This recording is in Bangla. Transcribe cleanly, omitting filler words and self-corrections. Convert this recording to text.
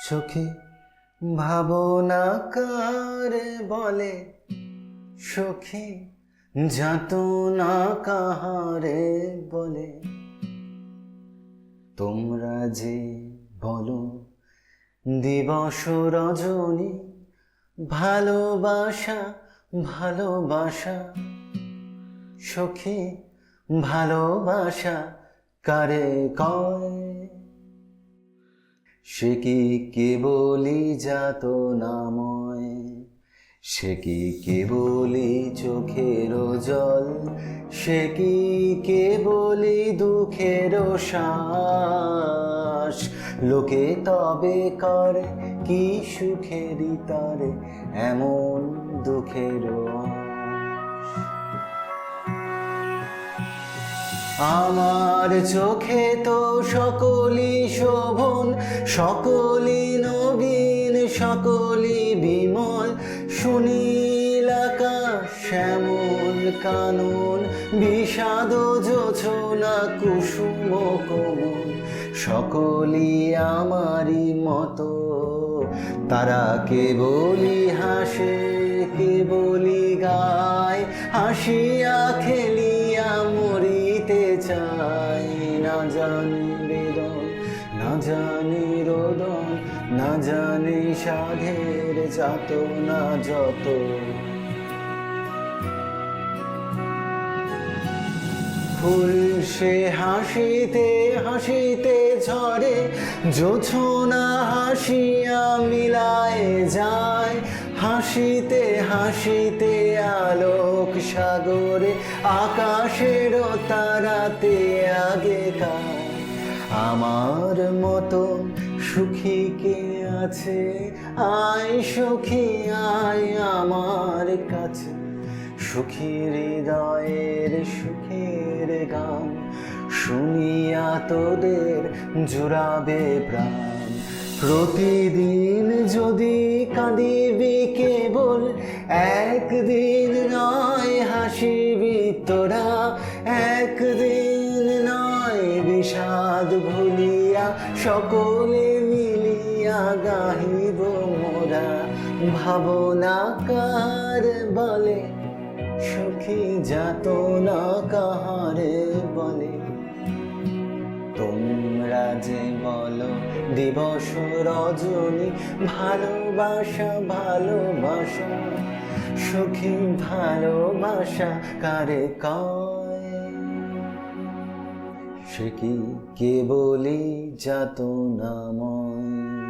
সখী ভাবনা কারে বলে, সখী যাতনা কাহারে বলে। তোমরা যে বলো দিবস রজনী, ভালোবাসা ভালোবাসা, সখী ভালোবাসা কারে কয়? সে কি কেবলই যাতনাময়, সে কি কেবলই চোখের জল, সে কি কেবলই দুঃখের শ্বাস। লোকে তবে করে কি সুখেরই তরে এমন দুঃখের আশ। আমার চোখে তো সকলই শোভন, সকলই নবীন, সকলই বিমল। সুনীল আকাশ, শ্যামল কানন, বিষাদ জোছনা, কুসুম কোমল, সকলই আমারই মতো। তারা কেবলই হাসে, কেবলই গায়, হাসিয়া খেলিয়া মরিতে চাই। না জানি বেদন, না জানি রোদন, না জানি সাধের যাতনা যত। ফুল সে হাসিতে হাসিতে ঝরে, জোছনা হাসিয়া মিলায় যায়। হাসিতে হাসিতে আলোক সাগরে, আকাশের তারাতে আগেকার। আমার মতো সুখী কে আছে? আয় সখী আয় আমার কাছে। সুখী হৃদয়ের সুখের গান শুনিয়া তোদের জুড়াবে প্রাণ। প্রতিদিন যদি কাঁদিবি কেবল, একদিন নয় হাসিবি তোরা। একদিন নয় বিষাদ ভুলিয়া, সকলে মিলিয়া গাহিব মোরা। ভাবনা কার বলে, সখী যাতনা কাহারে বলে। তোমরা যে বলো দিবস রজনী, ভালোবাসা ভালোবাসা, সখী ভালোবাসা কারে কয়? সে কি কেবলই যাতনাময়।